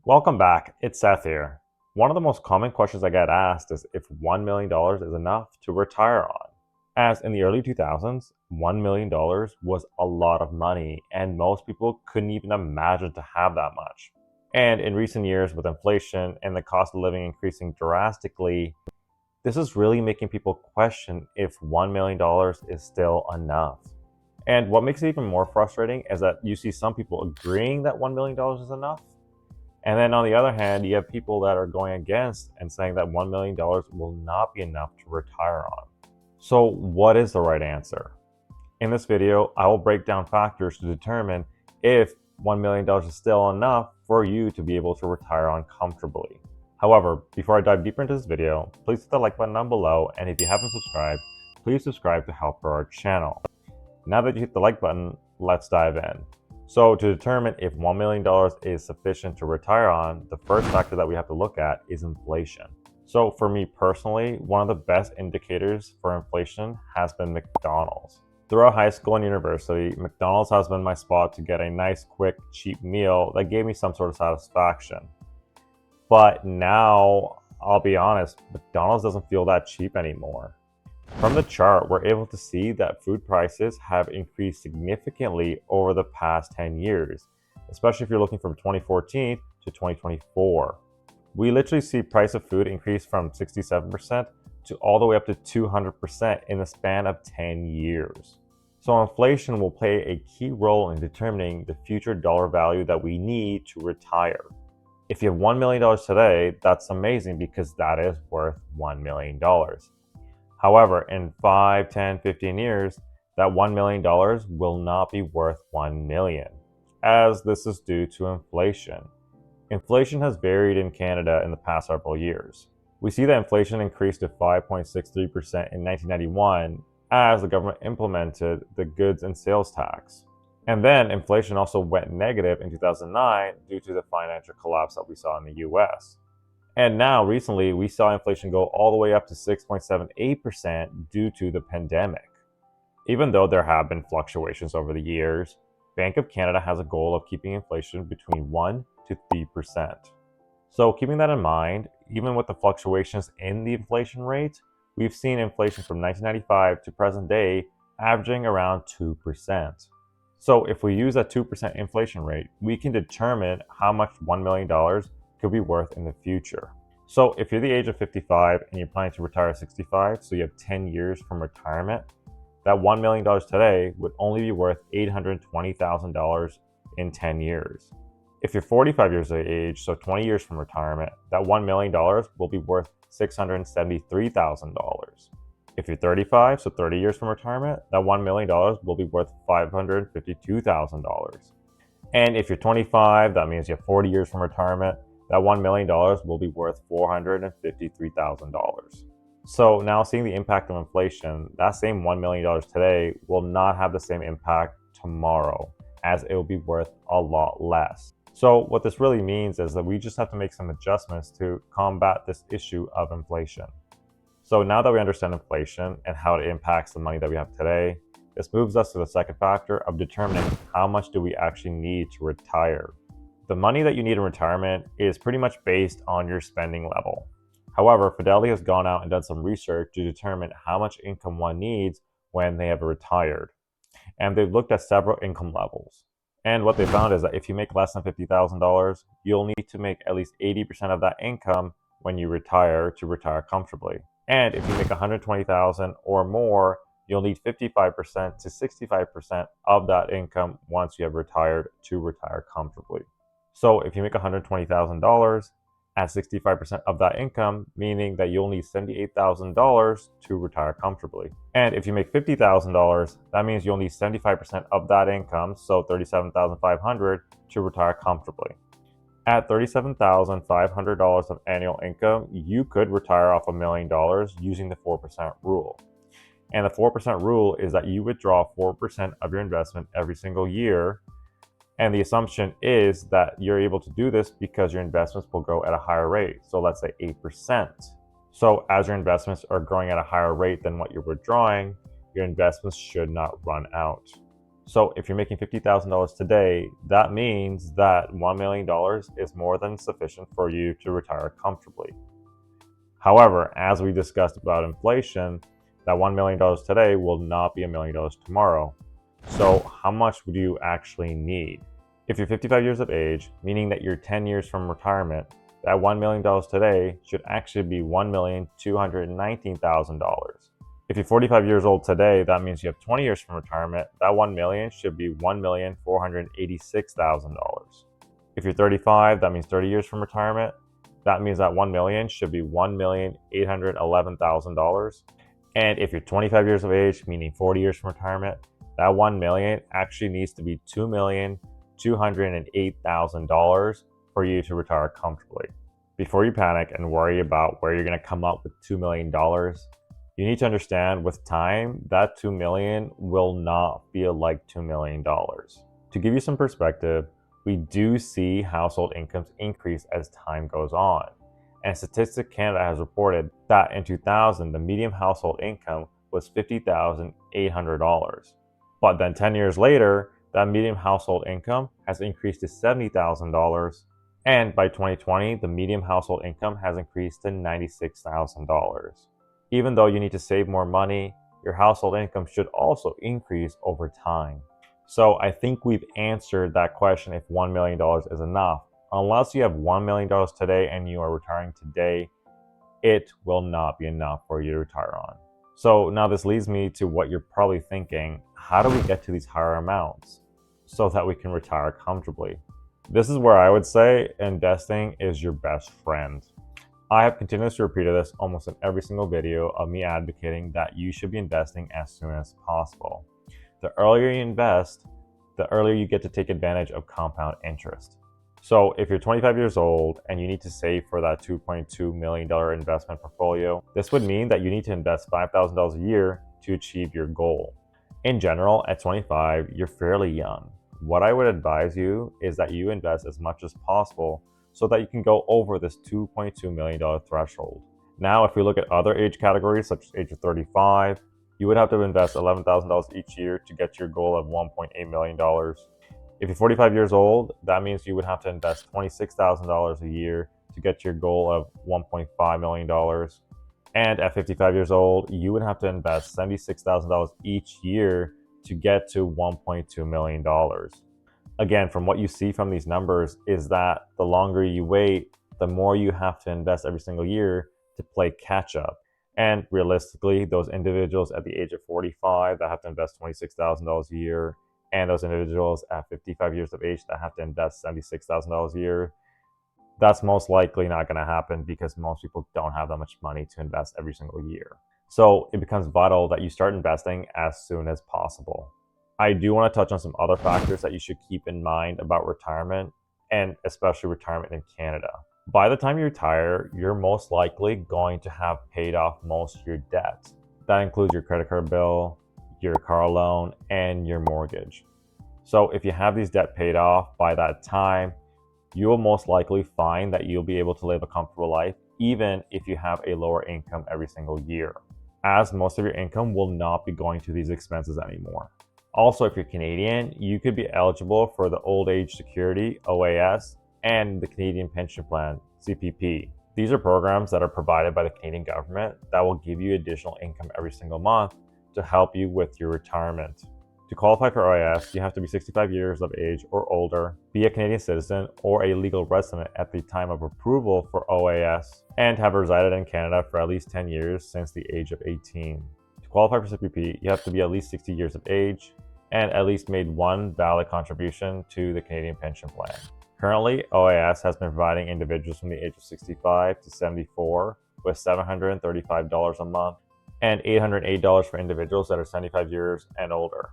Welcome back, it's Seth here. One of the most common questions I get asked is if $1 million is enough to retire on. As in the early 2000s, $1 million was a lot of money, and most people couldn't even imagine to have that much. And in recent years, with inflation and the cost of living increasing drastically, this is really making people question if $1 million is still enough. And what makes it even more frustrating is that you see some people agreeing that $1 million is enough, and then on the other hand, you have people that are going against and saying that $1 million will not be enough to retire on. So what is the right answer? In this video, I will break down factors to determine if $1 million is still enough for you to be able to retire on comfortably. However, before I dive deeper into this video, please hit the like button down below, and if you haven't subscribed, please subscribe to help grow our channel. Now that you hit the like button, let's dive in. So to determine if $1 million is sufficient to retire on, the first factor that we have to look at is inflation. So for me personally, one of the best indicators for inflation has been McDonald's. Throughout high school and university, McDonald's has been my spot to get a nice, quick, cheap meal that gave me some sort of satisfaction. But now, I'll be honest, McDonald's doesn't feel that cheap anymore. From the chart, we're able to see that food prices have increased significantly over the past 10 years, especially if you're looking from 2014 to 2024. We literally see price of food increase from 67% to all the way up to 200% in the span of 10 years. So inflation will play a key role in determining the future dollar value that we need to retire. If you have $1 million today, that's amazing because that is worth $1 million. However, in 5, 10, 15 years, that $1 million will not be worth $1 million, as this is due to inflation. Inflation has varied in Canada in the past several years. We see that inflation increased to 5.63% in 1991 as the government implemented the goods and sales tax. And then inflation also went negative in 2009 due to the financial collapse that we saw in the US. And now, recently, we saw inflation go all the way up to 6.78% due to the pandemic. Even though there have been fluctuations over the years, Bank of Canada has a goal of keeping inflation between 1 to 3%. So keeping that in mind, even with the fluctuations in the inflation rate, we've seen inflation from 1995 to present day averaging around 2%. So if we use a 2% inflation rate, we can determine how much $1 million could be worth in the future. So if you're the age of 55 and you're planning to retire at 65, so you have 10 years from retirement, that $1 million today would only be worth $820,000 in 10 years. If you're 45 years of age, so 20 years from retirement, that $1 million will be worth $673,000. If you're 35, so 30 years from retirement, that $1 million will be worth $552,000. And if you're 25, that means you have 40 years from retirement, that $1 million will be worth $453,000. So now, seeing the impact of inflation, that same $1 million today will not have the same impact tomorrow, as it will be worth a lot less. So what this really means is that we just have to make some adjustments to combat this issue of inflation. So now that we understand inflation and how it impacts the money that we have today, this moves us to the second factor of determining how much do we actually need to retire. The money that you need in retirement is pretty much based on your spending level. However, Fidelity has gone out and done some research to determine how much income one needs when they have retired. And they've looked at several income levels. And what they found is that if you make less than $50,000, you'll need to make at least 80% of that income when you retire to retire comfortably. And if you make $120,000 or more, you'll need 55% to 65% of that income once you have retired to retire comfortably. So if you make $120,000 at 65% of that income, meaning that you'll need $78,000 to retire comfortably. And if you make $50,000, that means you'll need 75% of that income, so $37,500 to retire comfortably. At $37,500 of annual income, you could retire off $1 million using the 4% rule. And the 4% rule is that you withdraw 4% of your investment every single year. And the assumption is that you're able to do this because your investments will grow at a higher rate. So let's say 8%. So as your investments are growing at a higher rate than what you're withdrawing, your investments should not run out. So if you're making $50,000 today, that means that $1 million is more than sufficient for you to retire comfortably. However, as we discussed about inflation, that $1 million today will not be $1 million tomorrow. So how much would you actually need? If you're 55 years of age, meaning that you're 10 years from retirement, that $1 million today should actually be $1,219,000. If you're 45 years old today, that means you have 20 years from retirement. That $1 million should be $1,486,000. If you're 35, that means 30 years from retirement. That means that $1 million should be $1,811,000. And if you're 25 years of age, meaning 40 years from retirement, that $1 million actually needs to be $2,208,000 for you to retire comfortably. Before you panic and worry about where you're going to come up with $2 million, you need to understand with time that $2 million will not feel like $2 million. To give you some perspective, we do see household incomes increase as time goes on. And Statistics Canada has reported that in 2000, the median household income was $50,800. But then 10 years later, that median household income has increased to $70,000. And by 2020, the median household income has increased to $96,000. Even though you need to save more money, your household income should also increase over time. So I think we've answered that question if $1 million is enough. Unless you have $1 million today and you are retiring today, it will not be enough for you to retire on. So now this leads me to what you're probably thinking: how do we get to these higher amounts so that we can retire comfortably? This is where I would say investing is your best friend. I have continuously repeated this almost in every single video of me advocating that you should be investing as soon as possible. The earlier you invest, the earlier you get to take advantage of compound interest. So if you're 25 years old and you need to save for that $2.2 million investment portfolio, this would mean that you need to invest $5,000 a year to achieve your goal. In general, at 25, you're fairly young. What I would advise you is that you invest as much as possible so that you can go over this $2.2 million threshold. Now, if we look at other age categories, such as age of 35, you would have to invest $11,000 each year to get to your goal of $1.8 million. If you're 45 years old, that means you would have to invest $26,000 a year to get to your goal of $1.5 million. And at 55 years old, you would have to invest $76,000 each year to get to $1.2 million. Again, from what you see from these numbers is that the longer you wait, the more you have to invest every single year to play catch up. And realistically, those individuals at the age of 45 that have to invest $26,000 a year, and those individuals at 55 years of age that have to invest $76,000 a year, that's most likely not going to happen because most people don't have that much money to invest every single year. So it becomes vital that you start investing as soon as possible. I do want to touch on some other factors that you should keep in mind about retirement, and especially retirement in Canada. By the time you retire, you're most likely going to have paid off most of your debt. That includes your credit card bill, your car loan, and your mortgage. So if you have these debt paid off by that time, you will most likely find that you'll be able to live a comfortable life even if you have a lower income every single year, as most of your income will not be going to these expenses anymore. Also, if you're Canadian, you could be eligible for the Old Age Security, OAS, and the Canadian Pension Plan, CPP. These are programs that are provided by the Canadian government that will give you additional income every single month to help you with your retirement. To qualify for OAS, you have to be 65 years of age or older, be a Canadian citizen or a legal resident at the time of approval for OAS, and have resided in Canada for at least 10 years since the age of 18. To qualify for CPP, you have to be at least 60 years of age and at least made one valid contribution to the Canadian Pension Plan. Currently, OAS has been providing individuals from the age of 65 to 74 with $735 a month and $808 for individuals that are 75 years and older.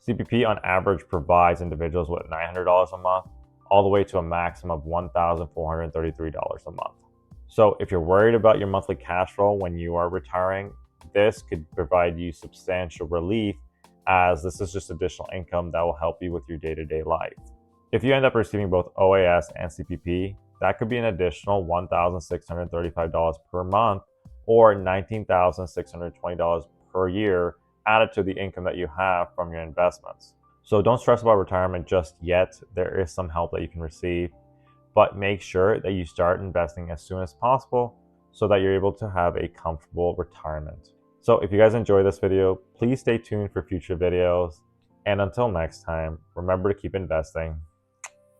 CPP on average provides individuals with $900 a month all the way to a maximum of $1,433 a month. So if you're worried about your monthly cash flow when you are retiring, this could provide you substantial relief, as this is just additional income that will help you with your day-to-day life. If you end up receiving both OAS and CPP, that could be an additional $1,635 per month or $19,620 per year added to the income that you have from your investments. So don't stress about retirement just yet. There is some help that you can receive, but make sure that you start investing as soon as possible so that you're able to have a comfortable retirement. So if you guys enjoyed this video, please stay tuned for future videos. And until next time, remember to keep investing.